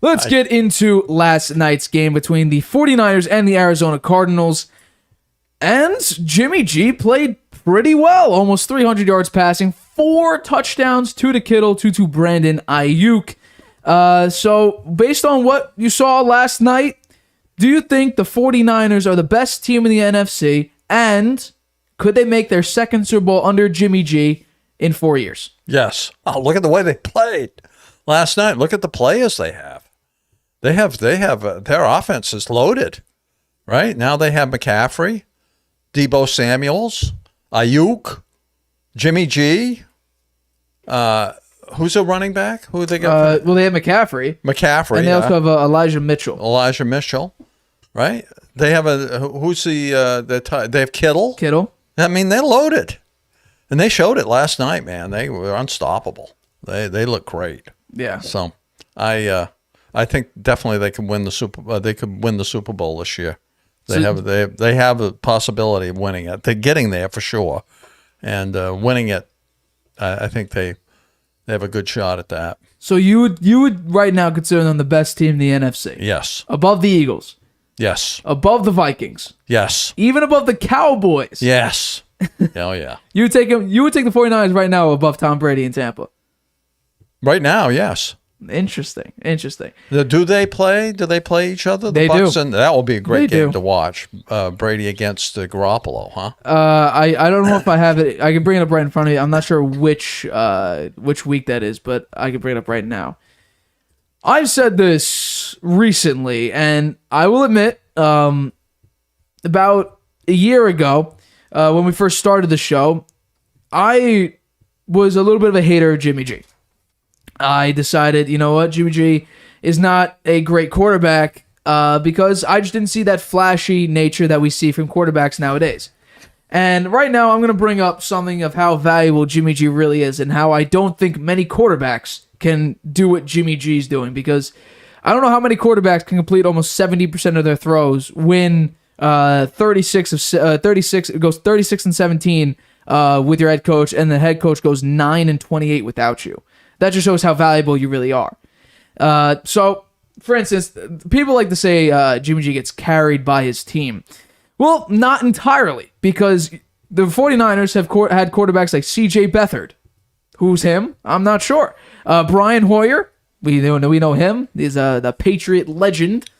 Let's get into last night's game between the 49ers and the Arizona Cardinals. And Jimmy G played pretty well. Almost 300 yards passing, 4 touchdowns, 2 to Kittle, 2 to Brandon Ayuk. So based on what you saw last night, do you think the 49ers are the best team in the NFC? And could they make their second Super Bowl under Jimmy G in 4 years? Yes. Oh, look at the way they played last night. Look at the players they have. They have their offense is loaded, right? Now they have McCaffrey, Deebo Samuels, Ayuk, Jimmy G. Who's a running back? Who they got? Well, they have McCaffrey. McCaffrey. And they also have Elijah Mitchell. Elijah Mitchell, right? They have they have Kittle. Kittle. I mean, they're loaded. And they showed it last night, man. They were unstoppable. They look great. Yeah. So I think definitely they could win the Super Bowl this year. They have a possibility of winning it. They're getting there for sure, and winning it. I think they have a good shot at that. So you would right now consider them the best team in the NFC? Yes. Above the Eagles? Yes. Above the Vikings? Yes. Even above the Cowboys? Yes. Oh yeah. You would take the 49ers right now above Tom Brady in Tampa? Right now, yes. Interesting. Do they play? Do they play each other? They Bucks do. And that will be a great They game do. to watch. Brady against Garoppolo, huh? I don't know if I have it. I can bring it up right in front of you. I'm not sure which week that is, but I can bring it up right now. I've said this recently, and I will admit, about a year ago, when we first started the show, I was a little bit of a hater of Jimmy G. I decided, you know what, Jimmy G is not a great quarterback because I just didn't see that flashy nature that we see from quarterbacks nowadays. And right now, I'm going to bring up something of how valuable Jimmy G really is and how I don't think many quarterbacks can do what Jimmy G's doing, because I don't know how many quarterbacks can complete almost 70% of their throws, win 36, it goes 36 and 17 with your head coach, and the head coach goes 9 and 28 without you. That just shows how valuable you really are. So, for instance, people like to say Jimmy G gets carried by his team. Well, not entirely, because the 49ers have had quarterbacks like C.J. Beathard. Who's him? I'm not sure. Brian Hoyer, we know him. He's the Patriot legend,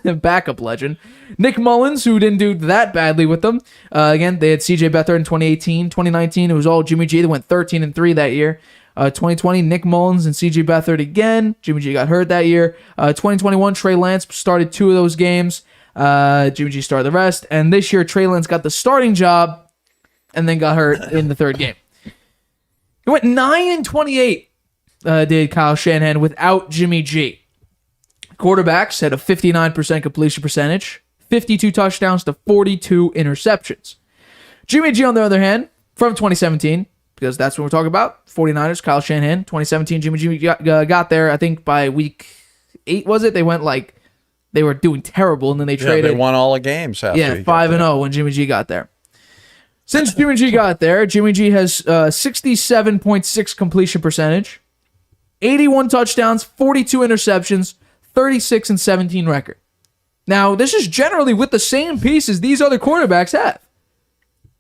backup legend. Nick Mullins, who didn't do that badly with them. Again, they had C.J. Beathard in 2018. 2019, it was all Jimmy G. They went 13-3 that year. 2020, Nick Mullins and C.J. Beathard again. Jimmy G got hurt that year. 2021, Trey Lance started 2 of those games. Jimmy G started the rest. And this year, Trey Lance got the starting job and then got hurt in the 3rd game. He went 9 and 28, did Kyle Shanahan, without Jimmy G. Quarterbacks had a 59% completion percentage, 52 touchdowns to 42 interceptions. Jimmy G, on the other hand, from 2017, because that's what we're talking about, 49ers, Kyle Shanahan, 2017, Jimmy G got there, I think by week 8, was it? They went they were doing terrible, and then they traded. They won all the games after. Yeah, 5-0 when Jimmy G got there. Since Jimmy G got there, Jimmy G has 67.6 completion percentage, 81 touchdowns, 42 interceptions, 36 and 17 record. Now, this is generally with the same pieces these other quarterbacks have.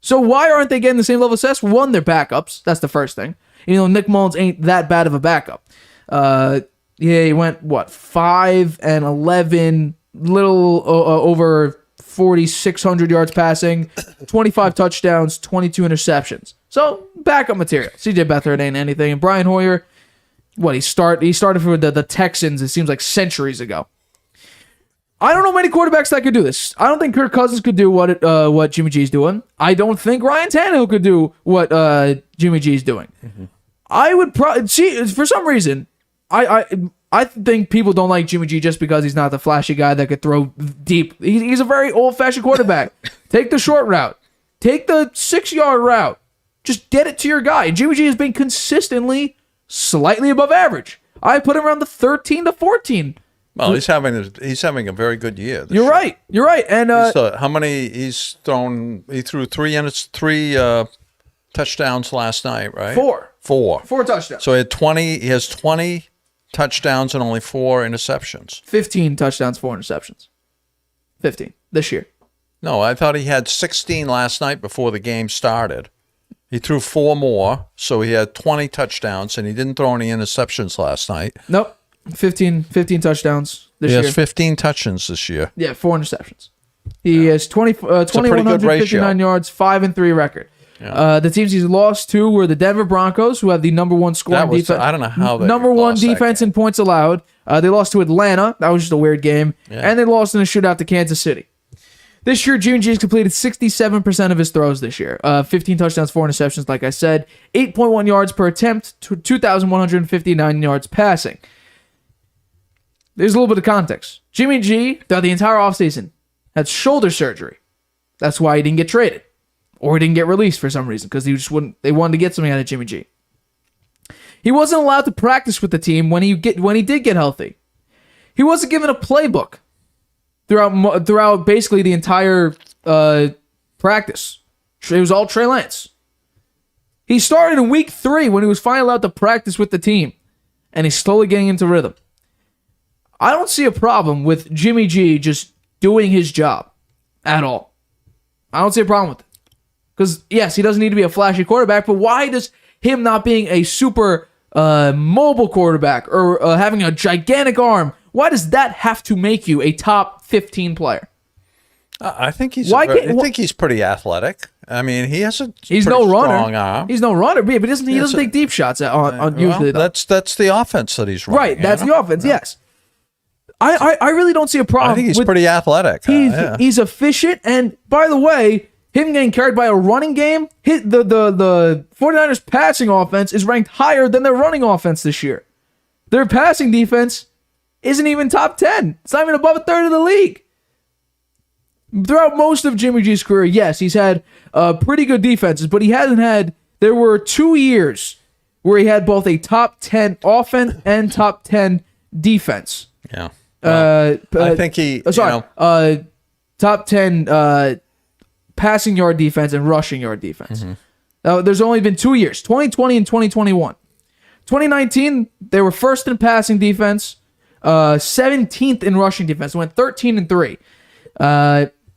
So why aren't they getting the same level of success? One, they're backups. That's the first thing. You know, Nick Mullins ain't that bad of a backup. He went, 5 and 11, little over 4,600 yards passing, 25 touchdowns, 22 interceptions. So, backup material. C.J. Beathard ain't anything. And Brian Hoyer, he started for the Texans, it seems like centuries ago. I don't know many quarterbacks that could do this. I don't think Kirk Cousins could do what Jimmy G's doing. I don't think Ryan Tannehill could do what Jimmy G's doing. Mm-hmm. I would see, for some reason, I think people don't like Jimmy G just because he's not the flashy guy that could throw deep. He's a very old-fashioned quarterback. Take the short route. Take the 6-yard route. Just get it to your guy. Jimmy G has been consistently slightly above average. I put him around the 13 to 14. Well, he's having a very good year. You're right. And how many he's thrown? He threw three touchdowns last night, right? 4 4 touchdowns. So he had 20. He has 20 touchdowns and only 4 interceptions. 15 touchdowns, 4 interceptions. 15 this year. No, I thought he had 16 last night before the game started. He threw 4 more, so he had 20 touchdowns, and he didn't throw any interceptions last night. Nope. 15 touchdowns this year. He has 15 touchdowns this year. Yeah, 4 interceptions. He has 2,159 yards, 5-3 record. Yeah. The teams he's lost to were the Denver Broncos, who have the number 1 scoring defense. I don't know how they number 1 lost that defense game. in points allowed. They lost to Atlanta. That was just a weird game. Yeah. And they lost in a shootout to Kansas City. This year, Jimmy G has completed 67% of his throws this year. 15 touchdowns, 4 interceptions, like I said. 8.1 yards per attempt, 2,159 yards passing. There's a little bit of context. Jimmy G, throughout the entire offseason, had shoulder surgery. That's why he didn't get traded. Or he didn't get released for some reason, because they wanted to get something out of Jimmy G. He wasn't allowed to practice with the team when he did get healthy. He wasn't given a playbook throughout basically the entire practice. It was all Trey Lance. He started in week 3 when he was finally allowed to practice with the team, and he's slowly getting into rhythm. I don't see a problem with Jimmy G just doing his job at all. I don't see a problem with it. Because, yes, he doesn't need to be a flashy quarterback, but why does him not being a super mobile quarterback or having a gigantic arm, why does that have to make you a top 15 player? I think he's pretty athletic. I mean, he's no runner. Strong arm. He's no runner, but he doesn't take deep shots on usually. That's the offense that he's running. Right, that's the offense, yes. I really don't see a problem. I think he's pretty athletic. He's efficient, and by the way, him getting carried by a running game, the 49ers passing offense is ranked higher than their running offense this year. Their passing defense isn't even top 10. It's not even above a third of the league. Throughout most of Jimmy G's career, yes, he's had pretty good defenses, but he hasn't had... There were 2 years where he had both a top 10 offense and top 10 defense. Yeah. Well, I think top 10 passing yard defense and rushing yard defense. Mm-hmm. There's only been 2 years, 2020 and 2021. 2019, they were first in passing defense, 17th in rushing defense. Went 13-3.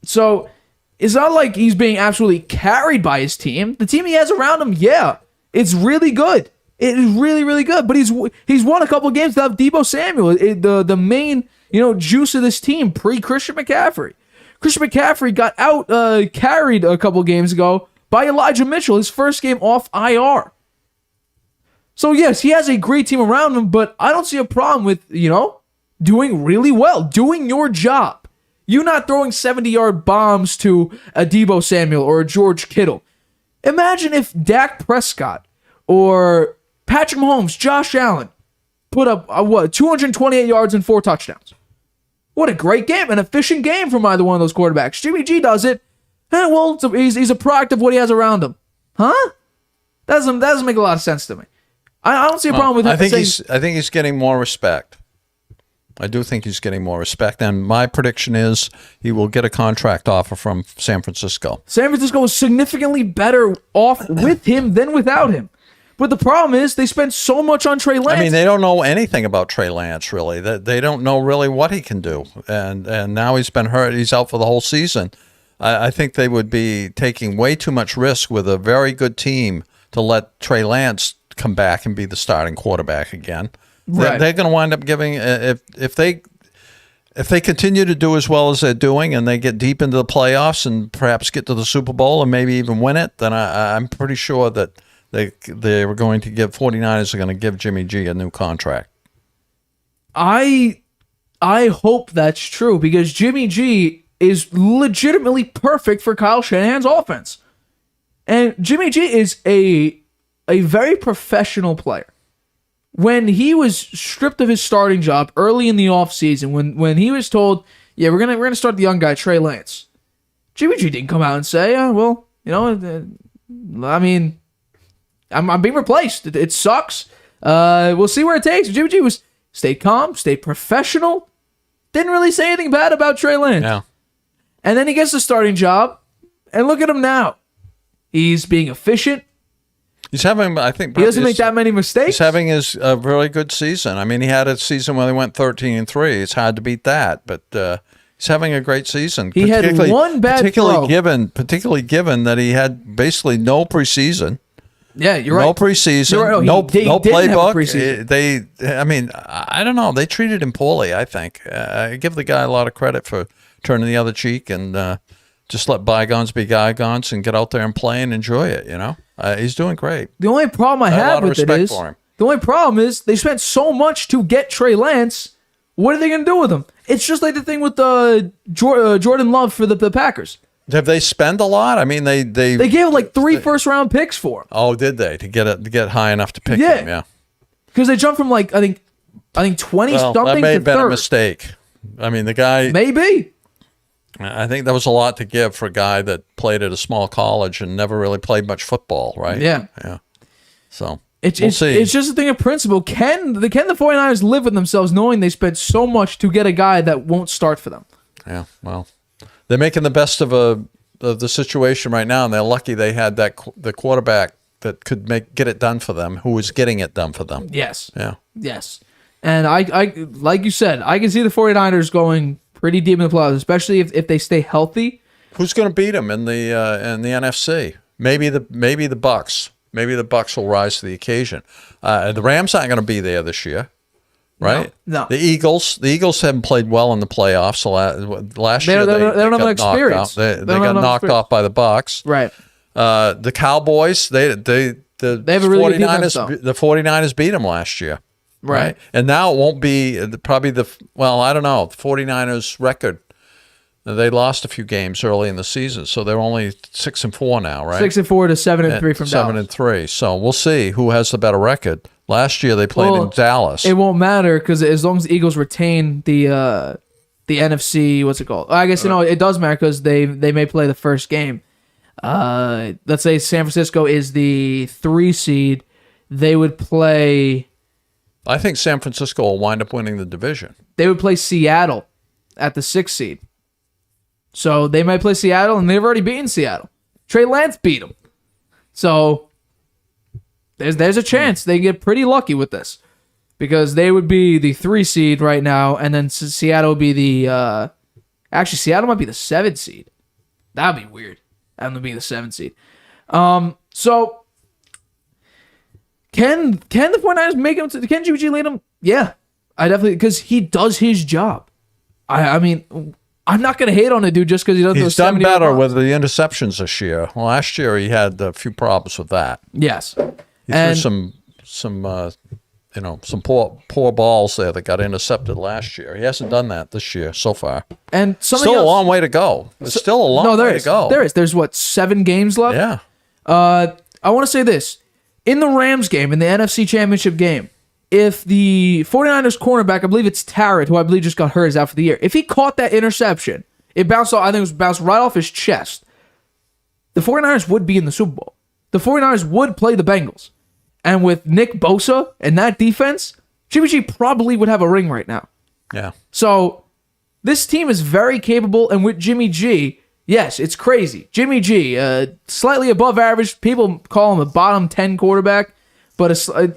So it's not like he's being absolutely carried by his team. The team he has around him, yeah, it's really good. It is really, really good. But he's won a couple of games without Deebo Samuel, the main juice of this team pre Christian McCaffrey. Christian McCaffrey got out carried a couple of games ago by Elijah Mitchell, his first game off IR. So yes, he has a great team around him, but I don't see a problem with doing really well, doing your job. You not throwing 70-yard bombs to a Deebo Samuel or a George Kittle. Imagine if Dak Prescott or Patrick Mahomes, Josh Allen, put up 228 yards and 4 touchdowns. What a great game, an efficient game from either one of those quarterbacks. Jimmy G does it. He's a product of what he has around him. Huh? That doesn't make a lot of sense to me. I don't see a problem with him. I think he's getting more respect. I do think he's getting more respect, and my prediction is he will get a contract offer from San Francisco. San Francisco is significantly better off with him than without him. But the problem is they spent so much on Trey Lance. I mean, they don't know anything about Trey Lance, really. They don't know really what he can do. And now he's been hurt. He's out for the whole season. I think they would be taking way too much risk with a very good team to let Trey Lance come back and be the starting quarterback again. Right. They're going to wind up giving if they continue to do as well as they're doing and they get deep into the playoffs and perhaps get to the Super Bowl and maybe even win it, then I'm pretty sure that they were going to give 49ers are going to give Jimmy G a new contract. I hope that's true because Jimmy G is legitimately perfect for Kyle Shanahan's offense. And Jimmy G is a very professional player. When he was stripped of his starting job early in the offseason, when he was told, yeah, we're gonna start the young guy, Trey Lance, Jimmy G didn't come out and say, I'm being replaced. It sucks. We'll see where it takes. Jimmy G stayed calm, stayed professional, didn't really say anything bad about Trey Lance. Yeah. And then he gets the starting job, and look at him now. He's being efficient. He's having, I think, He doesn't make that many mistakes. He's having his really good season. I mean, he had a season where he went 13-3. It's hard to beat that, but he's having a great season. He had one bad throw. Particularly given that he had basically no preseason. Yeah, you're right. No preseason. You're right. No playbook. I mean, I don't know. They treated him poorly, I think. I give the guy a lot of credit for turning the other cheek and just let bygones be bygones and get out there and play and enjoy it, you know? He's doing great. The only problem I have with it is they spent so much to get Trey Lance. What are they going to do with him? It's just like the thing with Jordan Love for the Packers. Have they spent a lot? I mean, they gave like 3 first-round picks for him. Oh, did they to get high enough to pick him? Yeah, because they jumped from like I think 20 something. That may have to been third. a mistake. I mean, the guy maybe. I think that was a lot to give for a guy that played at a small college and never really played much football, right? Yeah. So we'll see. It's just a thing of principle. Can the 49ers live with themselves knowing they spent so much to get a guy that won't start for them? Yeah, well, they're making the best of the situation right now, and they're lucky they had the quarterback that could get it done for them, who was getting it done for them. Yes. Yeah. Yes. And I like you said, I can see the 49ers going pretty deep in the playoffs, especially if they stay healthy. Who's going to beat them in the NFC? Maybe the Bucks. Maybe the Bucks will rise to the occasion. The Rams aren't going to be there this year, right? No. The Eagles haven't played well in the playoffs. Last year they don't have an experience. They got knocked off by the Bucks. Right. The Cowboys, they have a really good defense, though. The 49ers beat them last year. Right. And now it won't be probably I don't know, the 49ers record. They lost a few games early in the season, so they're only 6-4 now, right? 6-4 to 7-3 from Dallas. 7-3. So we'll see who has the better record. Last year they played in Dallas. It won't matter because as long as the Eagles retain the NFC, what's it called? I guess it does matter because they may play the first game. Let's say San Francisco is the 3 seed. They would play. I think San Francisco will wind up winning the division. They would play Seattle at the 6th seed. So they might play Seattle, and they've already beaten Seattle. Trey Lance beat them. So there's a chance they get pretty lucky with this because they would be the 3 seed right now, and then Seattle would be the actually Seattle might be the 7th seed. That'd be weird. Them to be the 7th seed. So can the 49ers make him? Can Jimmy G lead him? Yeah, I definitely, because he does his job. I mean, I'm not going to hate on the dude just because he doesn't. He's done better with the interceptions this year. Last year he had a few problems with that. Yes, he threw some poor balls there that got intercepted last year. He hasn't done that this year so far. And still a long way to go. It's still a long way to go. There's what, 7 games left? Yeah. I want to say this. In the Rams game, in the NFC Championship game, if the 49ers cornerback, I believe it's Tarrant, who I believe just got hurt, is out for the year. If he caught that interception, it bounced off, I think it was bounced right off his chest. The 49ers would be in the Super Bowl. The 49ers would play the Bengals. And with Nick Bosa and that defense, Jimmy G probably would have a ring right now. Yeah. So this team is very capable, and with Jimmy G, yes, it's crazy. Jimmy G, slightly above average. People call him a bottom 10 quarterback, but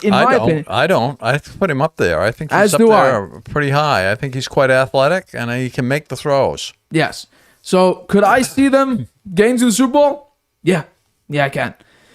in my opinion, I don't. I put him up there. I think he's up there pretty high. I think he's quite athletic, and he can make the throws. Yes. So could I see them getting to the Super Bowl? Yeah, I can.